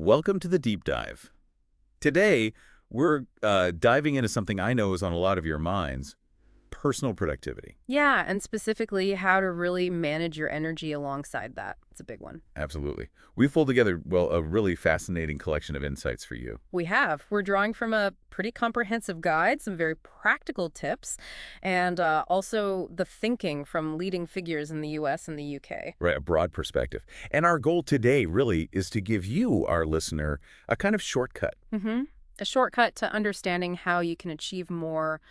Welcome to the Deep Dive. Today, we're diving into something I know is on a lot of your minds, personal productivity. Yeah, and specifically how to really manage your energy alongside that. It's a big one. Absolutely. We pulled together, well, a really fascinating collection of insights for you. We have. We're drawing from a pretty comprehensive guide, some very practical tips, and also the thinking from leading figures in the US and the UK. Right, a broad perspective. And our goal today really is to give you, our listener, a kind of shortcut. A shortcut to understanding how you can achieve more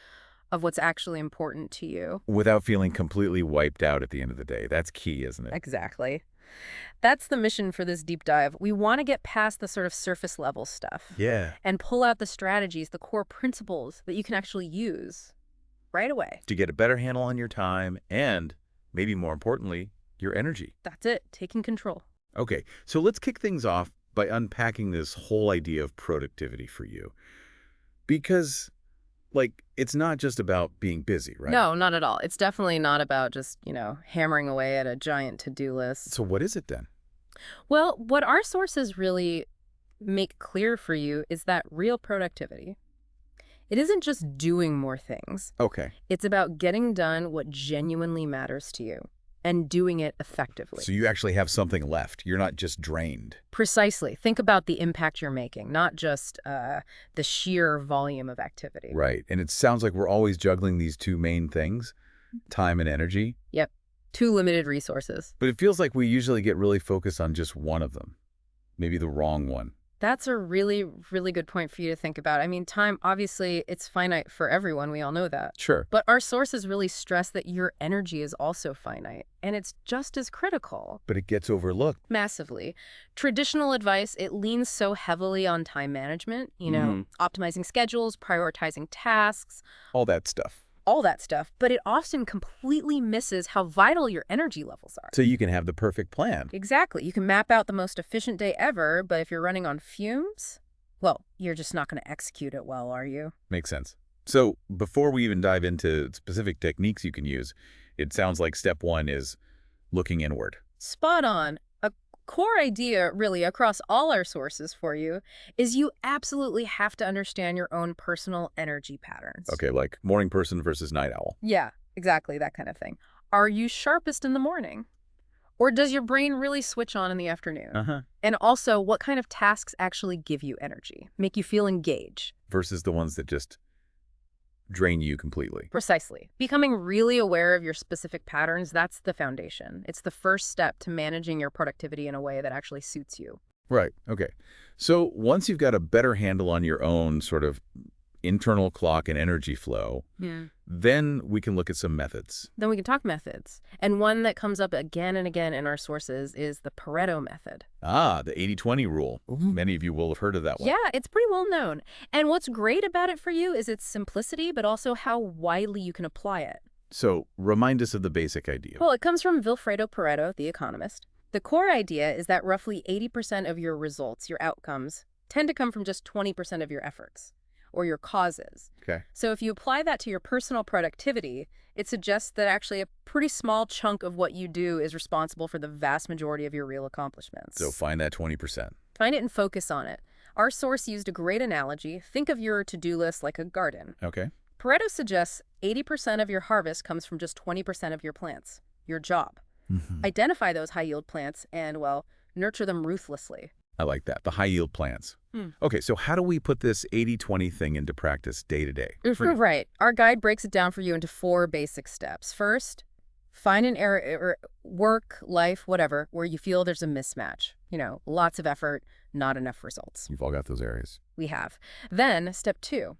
of what's actually important to you. Without feeling completely wiped out at the end of the day. That's key, isn't it? Exactly. That's the mission for this deep dive. We want to get past the sort of surface level stuff. Yeah. And pull out the strategies, the core principles that you can actually use right away. To get a better handle on your time and, maybe more importantly, your energy. That's it, taking control. Okay, so let's kick things off by unpacking this whole idea of productivity for you. Because, it's not just about being busy, right? No, not at all. It's definitely not about just, hammering away at a giant to-do list. So what is it then? Well, what our sources really make clear for you is that real productivity, it isn't just doing more things. Okay. It's about getting done what genuinely matters to you and doing it effectively. So you actually have something left. You're not just drained. Precisely. Think about the impact you're making, not just the sheer volume of activity. Right. And it sounds like we're always juggling these two main things, time and energy. Yep. Two limited resources. But it feels like we usually get really focused on just one of them, maybe the wrong one. That's a really, really good point for you to think about. I mean, time, obviously, it's finite for everyone. We all know that. Sure. But our sources really stress that your energy is also finite, and it's just as critical. But it gets overlooked. Massively. Traditional advice, it leans so heavily on time management, optimizing schedules, prioritizing tasks. All that stuff. All that stuff, but it often completely misses how vital your energy levels are. So you can have the perfect plan. Exactly. You can map out the most efficient day ever, but if you're running on fumes, well, you're just not going to execute it well, are you? Makes sense. So before we even dive into specific techniques you can use, it sounds like step one is looking inward. Spot on. A core idea, really, across all our sources for you, is you absolutely have to understand your own personal energy patterns. Okay, like morning person versus night owl. Yeah, exactly, that kind of thing. Are you sharpest in the morning? Or does your brain really switch on in the afternoon? And also, what kind of tasks actually give you energy, make you feel engaged? Versus the ones that just drain you completely. Precisely. Becoming really aware of your specific patterns, that's the foundation. It's the first step to managing your productivity in a way that actually suits you. Right. Okay. So once you've got a better handle on your own sort of internal clock and energy flow, then we can look at some methods. Then we can talk methods. And one that comes up again and again in our sources is the Pareto method. Ah, the 80-20 rule. Many of you will have heard of that one. Yeah, it's pretty well known. And what's great about it for you is its simplicity, but also how widely you can apply it. So remind us of the basic idea. Well, it comes from Vilfredo Pareto, the economist. The core idea is that roughly 80% of your results, your outcomes, tend to come from just 20% of your efforts or your causes. Okay. So if you apply that to your personal productivity, it suggests that actually a pretty small chunk of what you do is responsible for the vast majority of your real accomplishments. So find that 20%. Find it and focus on it. Our source used a great analogy. Think of your to-do list like a garden. Okay. Pareto suggests 80% of your harvest comes from just 20% of your plants, your job. Identify those high-yield plants and, well, nurture them ruthlessly. I like that. The high-yield plants. Okay, so how do we put this 80-20 thing into practice day to day? Right. Our guide breaks it down for you into 4 basic steps. First, find an area, or work, life, whatever, where you feel there's a mismatch. Lots of effort, not enough results. You've all got those areas. We have. Then, step 2.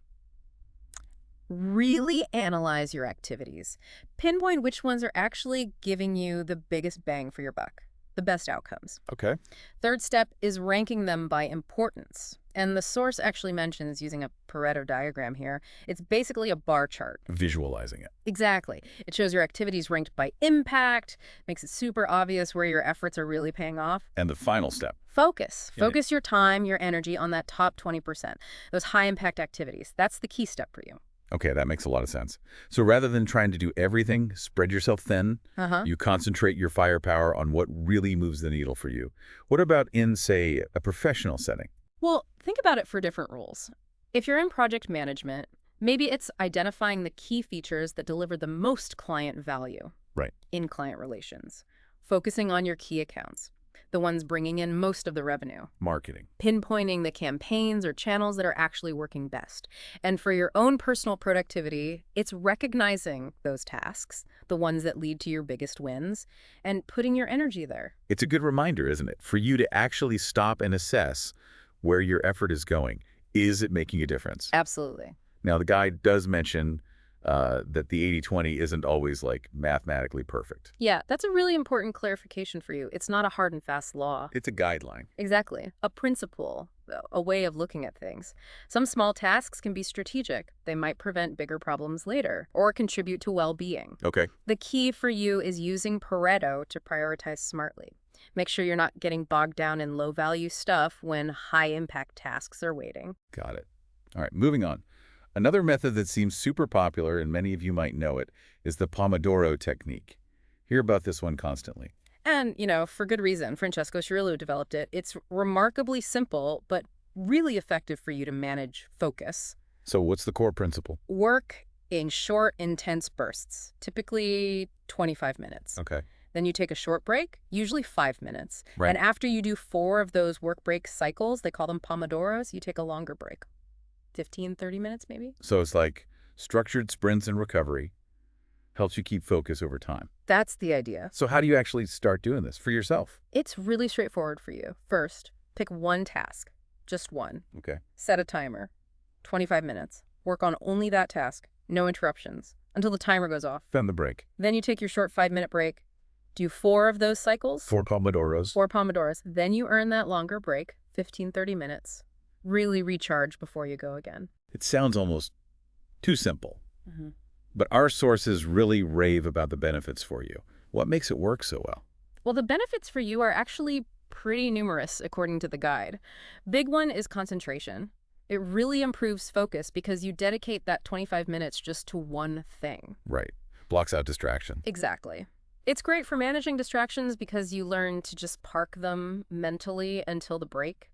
Really analyze your activities. Pinpoint which ones are actually giving you the biggest bang for your buck, the best outcomes. Okay. Third step is ranking them by importance. And the source actually mentions using a Pareto diagram here. It's basically a bar chart. Visualizing it. Exactly. It shows your activities ranked by impact, makes it super obvious where your efforts are really paying off. And the final step. Focus. Focus your time, your energy on that top 20%, those high-impact activities. That's the key step for you. Okay, that makes a lot of sense. So rather than trying to do everything, spread yourself thin, Uh-huh. you concentrate your firepower on what really moves the needle for you. What about in, say, a professional setting? Well, think about it for different roles. If you're in project management, maybe it's identifying the key features that deliver the most client value Right. in client relations, focusing on your key accounts, the ones bringing in most of the revenue, Marketing. pinpointing the campaigns or channels that are actually working best. And for your own personal productivity, it's recognizing those tasks, the ones that lead to your biggest wins, and putting your energy there. It's a good reminder, isn't it, for you to actually stop and assess where your effort is going. Is it making a difference? Absolutely. Now, the guide does mention that the 80-20 isn't always, like, mathematically perfect. Yeah, that's a really important clarification for you. It's not a hard and fast law. It's a guideline. Exactly. A principle, a way of looking at things. Some small tasks can be strategic. They might prevent bigger problems later or contribute to well-being. Okay. The key for you is using Pareto to prioritize smartly. Make sure you're not getting bogged down in low-value stuff when high-impact tasks are waiting. Got it. All right, moving on. Another method that seems super popular, and many of you might know it, is the Pomodoro technique. Hear about this one constantly. And, for good reason. Francesco Cirillo developed it. It's remarkably simple, but really effective for you to manage focus. So what's the core principle? Work in short, intense bursts, typically 25 minutes. Okay. Then you take a short break, usually 5 minutes. Right. And after you do 4 of those work break cycles, they call them Pomodoros, you take a longer break. 15, 30 minutes maybe? So it's like structured sprints and recovery helps you keep focus over time. That's the idea. So how do you actually start doing this for yourself? It's really straightforward for you. First, pick one task, just one. Okay. Set a timer, 25 minutes. Work on only that task, no interruptions, until the timer goes off. Then the break. Then you take your short 5-minute break. Do 4 of those cycles. 4 Pomodoros. 4 Pomodoros. Then you earn that longer break, 15, 30 minutes. Really recharge before you go again. It sounds almost too simple. Mm-hmm. But our sources really rave about the benefits for you. What makes it work so well? Well, the benefits for you are actually pretty numerous, according to the guide. Big one is concentration. It really improves focus because you dedicate that 25 minutes just to one thing. Right. Blocks out distraction. Exactly. It's great for managing distractions because you learn to just park them mentally until the break.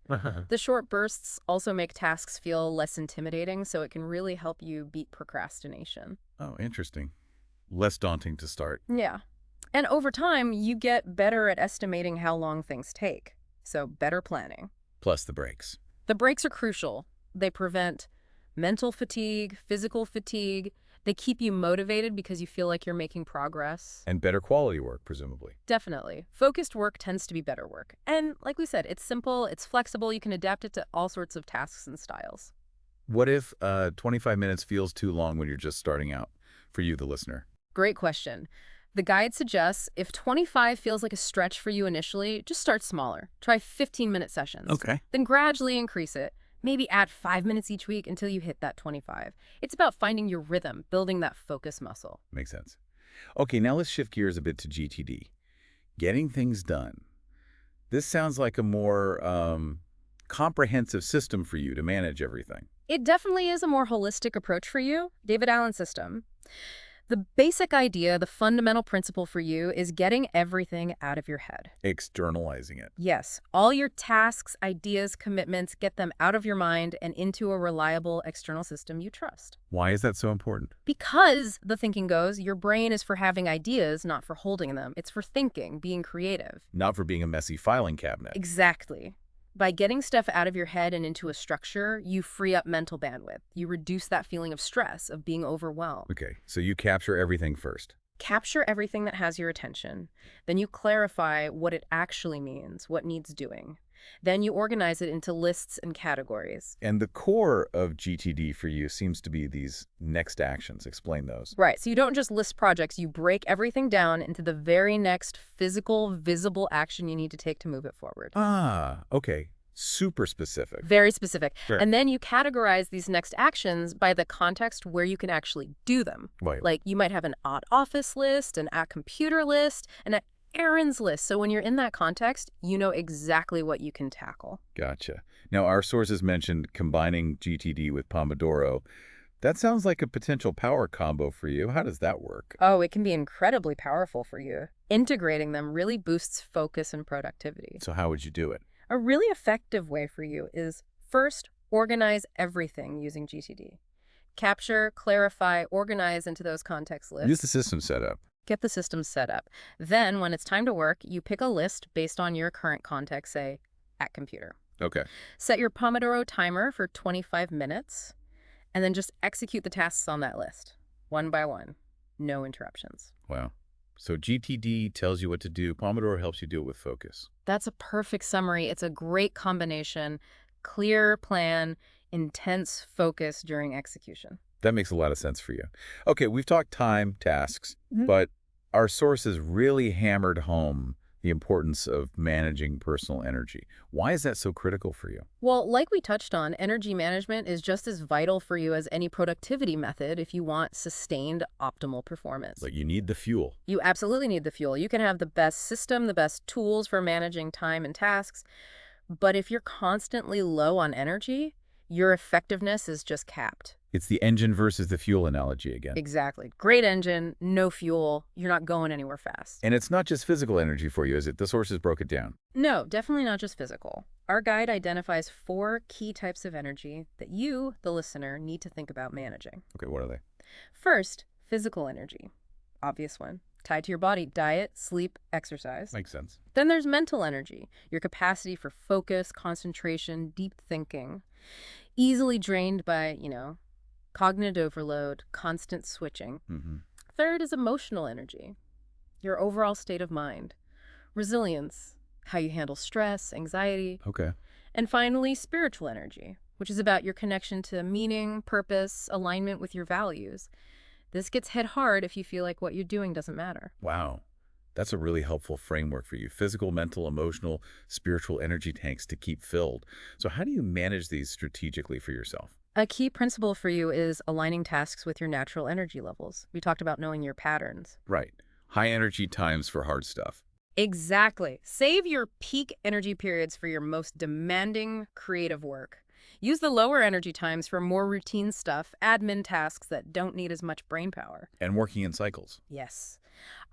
The short bursts also make tasks feel less intimidating, so it can really help you beat procrastination. Oh, interesting. Less daunting to start. Yeah. And over time, you get better at estimating how long things take. So better planning. Plus the breaks. The breaks are crucial. They prevent mental fatigue, physical fatigue. They keep you motivated because you feel like you're making progress. And better quality work, presumably. Definitely. Focused work tends to be better work. And like we said, it's simple, it's flexible, you can adapt it to all sorts of tasks and styles. What if 25 minutes feels too long when you're just starting out, for you, the listener? Great question. The guide suggests if 25 feels like a stretch for you initially, just start smaller. Try 15-minute sessions. Okay. Then gradually increase it. Maybe add 5 minutes each week until you hit that 25. It's about finding your rhythm, building that focus muscle. Makes sense. Okay, now let's shift gears a bit to GTD. Getting things done. This sounds like a more comprehensive system for you to manage everything. It definitely is a more holistic approach for you. David Allen system. The basic idea, the fundamental principle for you is getting everything out of your head. Externalizing it. Yes, all your tasks, ideas, commitments, get them out of your mind and into a reliable external system you trust. Why is that so important? Because, the thinking goes, your brain is for having ideas, not for holding them. It's for thinking, being creative. Not for being a messy filing cabinet. Exactly. By getting stuff out of your head and into a structure, you free up mental bandwidth. You reduce that feeling of stress, of being overwhelmed. Okay, so you capture everything first. Capture everything that has your attention. Then you clarify what it actually means, what needs doing. Then you organize it into lists and categories. And the core of GTD for you seems to be these next actions. Explain those. Right, so you don't just list projects, you break everything down into the very next physical, visible action you need to take to move it forward. Ah, okay. Super specific. Very specific. Sure. And then you categorize these next actions by the context where you can actually do them. Right. Like you might have an at office list, an at computer list, and an errands list. So when you're in that context, you know exactly what you can tackle. Gotcha. Now, our sources mentioned combining GTD with Pomodoro, That sounds like a potential power combo for you. How does that work? Oh, it can be incredibly powerful for you. Integrating them really boosts focus and productivity. So how would you do it? A really effective way for you is first, organize everything using GTD. Capture, clarify, organize into those context lists. Use the system setup. Get the system set up. Then, when it's time to work, you pick a list based on your current context, say, at computer. Okay. Set your Pomodoro timer for 25 minutes, and then just execute the tasks on that list, one by one. No interruptions. Wow. So GTD tells you what to do. Pomodoro helps you do it with focus. That's a perfect summary. It's a great combination. Clear plan, intense focus during execution. That makes a lot of sense for you. Okay, we've talked time, tasks, Mhm. but our sources really hammered home the importance of managing personal energy. Why is that so critical for you? Well, like we touched on, energy management is just as vital for you as any productivity method if you want sustained optimal performance. Like you need the fuel. You absolutely need the fuel. You can have the best system, the best tools for managing time and tasks, but if you're constantly low on energy, your effectiveness is just capped. It's the engine versus the fuel analogy again. Exactly. Great engine, no fuel, you're not going anywhere fast. And it's not just physical energy for you, is it? The sources broke it down. No, definitely not just physical. Our guide identifies 4 key types of energy that you, the listener, need to think about managing. Okay, what are they? First, physical energy. Obvious one. Tied to your body, diet, sleep, exercise. Makes sense. Then there's mental energy, your capacity for focus, concentration, deep thinking. Easily drained by, cognitive overload, constant switching. Third is emotional energy, your overall state of mind. Resilience, how you handle stress, anxiety. Okay. And finally, spiritual energy, which is about your connection to meaning, purpose, alignment with your values. This gets hit hard if you feel like what you're doing doesn't matter. Wow. That's a really helpful framework for you. Physical, mental, emotional, spiritual energy tanks to keep filled. So how do you manage these strategically for yourself? A key principle for you is aligning tasks with your natural energy levels. We talked about knowing your patterns. Right. High energy times for hard stuff. Exactly. Save your peak energy periods for your most demanding creative work. Use the lower energy times for more routine stuff, admin tasks that don't need as much brain power. And working in cycles. Yes.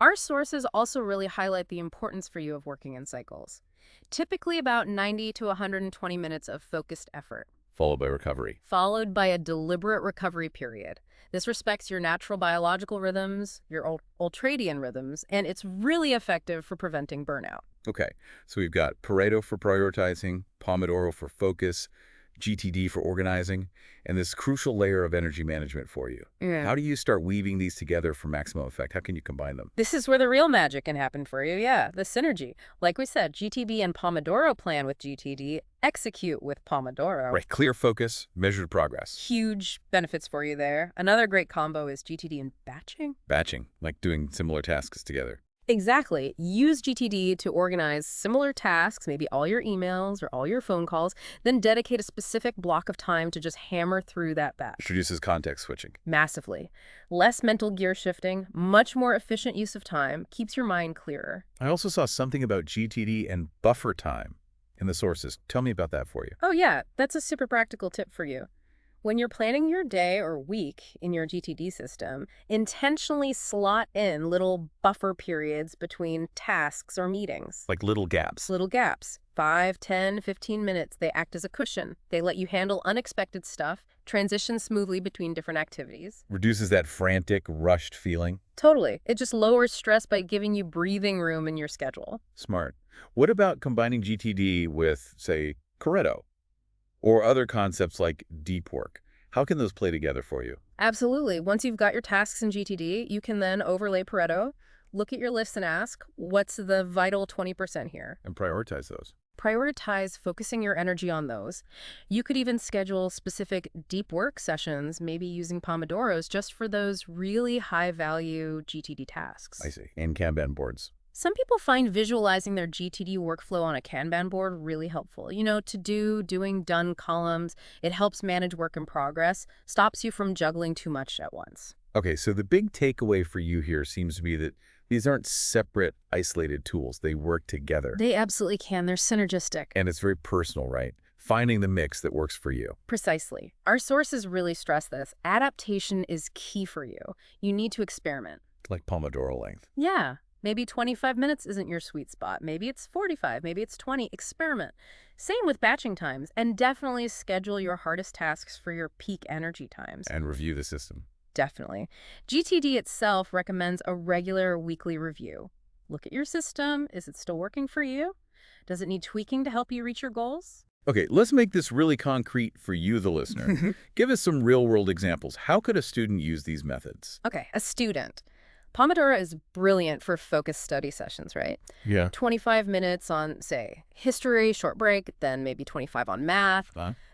Our sources also really highlight the importance for you of working in cycles. Typically about 90 to 120 minutes of focused effort, Followed by recovery. followed by a deliberate recovery period. This respects your natural biological rhythms, your ultradian rhythms, and it's really effective for preventing burnout. Okay. So we've got Pareto for prioritizing, Pomodoro for focus, GTD for organizing, and this crucial layer of energy management for you. Yeah. How do you start weaving these together for maximum effect? How can you combine them? This is where the real magic can happen for you, yeah, the synergy. Like we said, GTB and Pomodoro plan with GTD, execute with Pomodoro. Right. Clear focus, measured progress. Huge benefits for you there. Another great combo is GTD and batching. Batching, like doing similar tasks together. Exactly. Use GTD to organize similar tasks, maybe all your emails or all your phone calls, then dedicate a specific block of time to just hammer through that batch. Introduces context switching. Massively. Less mental gear shifting, much more efficient use of time, keeps your mind clearer. I also saw something about GTD and buffer time in the sources. Tell me about that for you. Oh yeah, that's a super practical tip for you. When you're planning your day or week in your GTD system, intentionally slot in little buffer periods between tasks or meetings. Like little gaps. Little gaps. 5, 10, 15 minutes. They act as a cushion. They let you handle unexpected stuff, transition smoothly between different activities. Reduces that frantic, rushed feeling. Totally. It just lowers stress by giving you breathing room in your schedule. Smart. What about combining GTD with, say, Pareto? Or other concepts like deep work? How can those play together for you? Absolutely. Once you've got your tasks in GTD, you can then overlay Pareto, look at your list and ask, what's the vital 20% here? And prioritize those. Prioritize focusing your energy on those. You could even schedule specific deep work sessions, maybe using Pomodoros, just for those really high-value GTD tasks. I see. And Kanban boards. Some people find visualizing their GTD workflow on a Kanban board really helpful. To do, doing, done columns. It helps manage work in progress, stops you from juggling too much at once. Okay, so the big takeaway for you here seems to be that these aren't separate, isolated tools. They work together. They absolutely can. They're synergistic. And it's very personal, right? finding the mix that works for you. Precisely. Our sources really stress this. Adaptation is key for you. You need to experiment. Like Pomodoro length. Yeah. Maybe 25 minutes isn't your sweet spot. Maybe it's 45. Maybe it's 20. Experiment. Same with batching times. And definitely schedule your hardest tasks for your peak energy times. And review the system. Definitely. GTD itself recommends a regular weekly review. Look at your system. Is it still working for you? Does it need tweaking to help you reach your goals? Okay, let's make this really concrete for you, the listener. Give us some real-world examples. How could a student use these methods? Okay, a student. Pomodoro is brilliant for focused study sessions, right? Yeah. 25 minutes on, say, history, short break, then maybe 25 on math.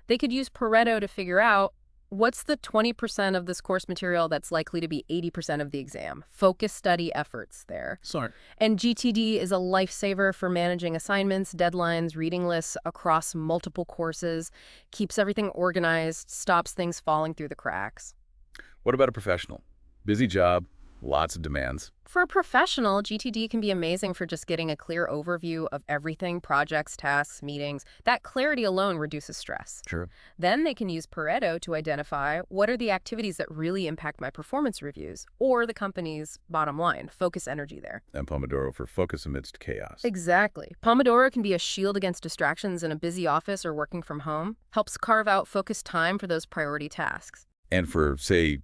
They could use Pareto to figure out what's the 20% of this course material that's likely to be 80% of the exam. Focus study efforts there. Smart. And GTD is a lifesaver for managing assignments, deadlines, reading lists across multiple courses, keeps everything organized, stops things falling through the cracks. What about a professional? Busy job, lots of demands. For a professional, GTD can be amazing for just getting a clear overview of everything, projects, tasks, meetings. That clarity alone reduces stress. Sure. Then they can use Pareto to identify what are the activities that really impact my performance reviews or the company's bottom line. Focus energy there. And Pomodoro for focus amidst chaos. Exactly. Pomodoro can be a shield against distractions in a busy office or working from home. Helps carve out focused time for those priority tasks. And for, say,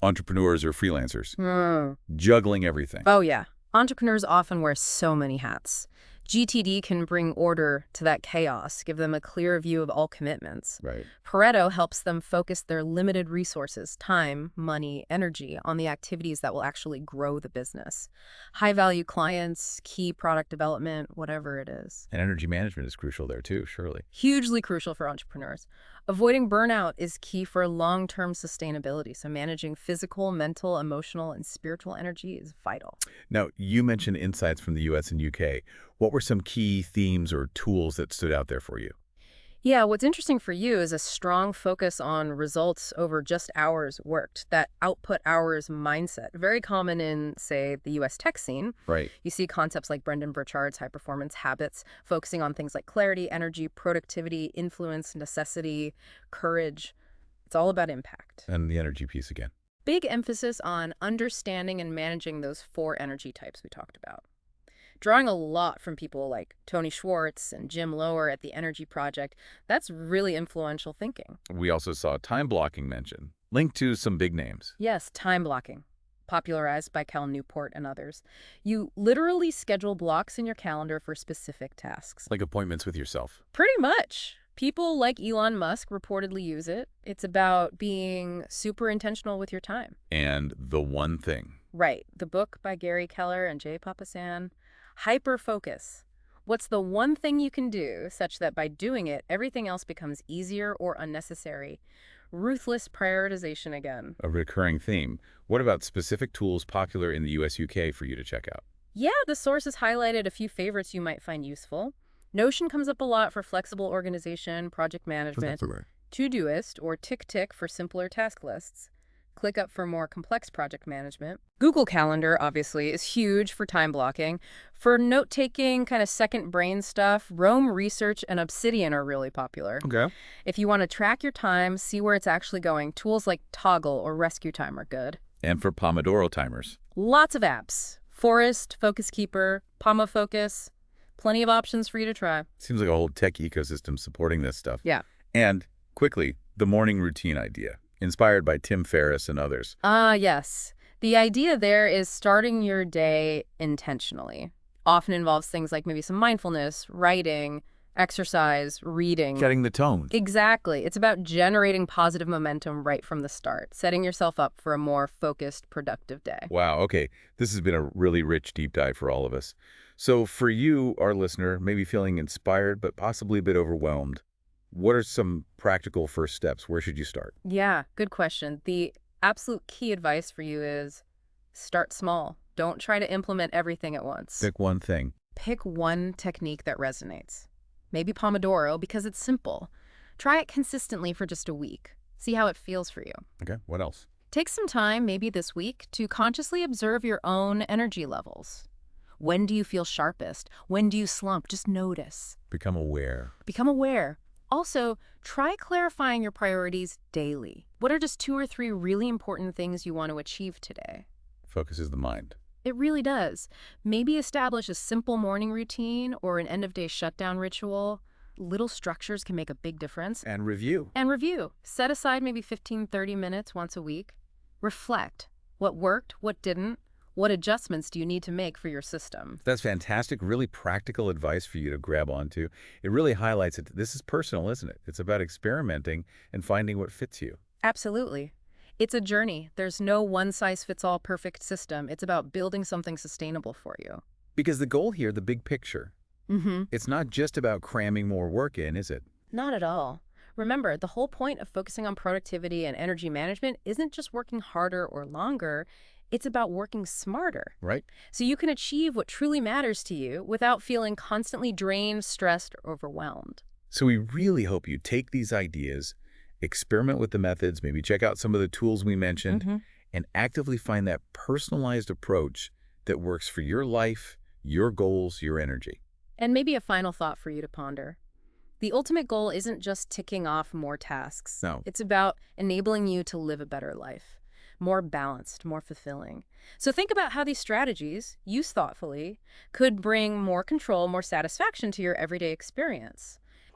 entrepreneurs or freelancers, juggling everything. Oh, yeah. Entrepreneurs often wear so many hats. GTD can bring order to that chaos, give them a clear view of all commitments. Right. Pareto helps them focus their limited resources, time, money, energy, on the activities that will actually grow the business. High-value clients, key product development, whatever it is. And energy management is crucial there too, surely. Hugely crucial for entrepreneurs. Avoiding burnout is key for long-term sustainability, so managing physical, mental, emotional, and spiritual energy is vital. Now, you mentioned insights from the US and UK. What were some key themes or tools that stood out there for you? Yeah, what's interesting for you is a strong focus on results over just hours worked, that output hours mindset. Very common in, say, the US tech scene. Right. You see concepts like Brendan Burchard's high-performance habits, focusing on things like clarity, energy, productivity, influence, necessity, courage. It's all about impact. And the energy piece again. Big emphasis on understanding and managing those 4 energy types we talked about. Drawing a lot from people like Tony Schwartz and Jim Lower at the Energy Project, that's really influential thinking. We also saw time blocking mentioned, linked to some big names. Yes, time blocking, popularized by Cal Newport and others. You literally schedule blocks in your calendar for specific tasks. Like appointments with yourself. Pretty much. People like Elon Musk reportedly use it. It's about being super intentional with your time. And the one thing. Right. The book by Gary Keller and Jay Papasan. Hyper-focus. What's the one thing you can do such that by doing it, everything else becomes easier or unnecessary? Ruthless prioritization again. A recurring theme. What about specific tools popular in the US-UK for you to check out? Yeah, the sources highlighted a few favorites you might find useful. Notion comes up a lot for flexible organization, project management. Todoist or Tick for simpler task lists. ClickUp for more complex project management. Google Calendar, obviously, is huge for time blocking. For note-taking, kind of second brain stuff, Roam Research and Obsidian are really popular. Okay. If you want to track your time, see where it's actually going, tools like Toggle or Rescue Time are good. And for Pomodoro timers. Lots of apps. Forest, Focus Keeper, PomoFocus. Plenty of options for you to try. Seems like a whole tech ecosystem supporting this stuff. Yeah. And, quickly, the morning routine idea. Inspired by Tim Ferriss and others. Yes. The idea there is starting your day intentionally. Often involves things like maybe some mindfulness, writing, exercise, reading. Setting the tone. Exactly. It's about generating positive momentum right from the start, setting yourself up for a more focused, productive day. Wow, okay. This has been a really rich deep dive for all of us. So for you, our listener, maybe feeling inspired but possibly a bit overwhelmed, what are some practical first steps? Where should you start? Yeah, good question. The absolute key advice for you is start small. Don't try to implement everything at once. Pick one thing. Pick one technique that resonates. Maybe Pomodoro because it's simple. Try it consistently for just a week. See how it feels for you. Okay, what else? Take some time, maybe this week, to consciously observe your own energy levels. When do you feel sharpest? When do you slump? Just notice. Become aware. Become aware. Also, try clarifying your priorities daily. What are just 2 or 3 really important things you want to achieve today? Focuses the mind. It really does. Maybe establish a simple morning routine or an end-of-day shutdown ritual. Little structures can make a big difference. And review. And review. Set aside maybe 15-30 minutes once a week. Reflect. What worked, what didn't, what adjustments do you need to make for your system? That's fantastic, really practical advice for you to grab onto. It really highlights it. This is personal, isn't it? It's about experimenting and finding what fits you. Absolutely. It's a journey. There's no one-size-fits-all perfect system. It's about building something sustainable for you. Because the goal here, the big picture, it's not just about cramming more work in, is it? Not at all. Remember, the whole point of focusing on productivity and energy management isn't just working harder or longer. It's about working smarter. Right? So you can achieve what truly matters to you without feeling constantly drained, stressed, or overwhelmed. So we really hope you take these ideas, experiment with the methods, maybe check out some of the tools we mentioned, and actively find that personalized approach that works for your life, your goals, your energy. And maybe a final thought for you to ponder. The ultimate goal isn't just ticking off more tasks. No. It's about enabling you to live a better life, more balanced, more fulfilling. So think about how these strategies, used thoughtfully, could bring more control, more satisfaction to your everyday experience.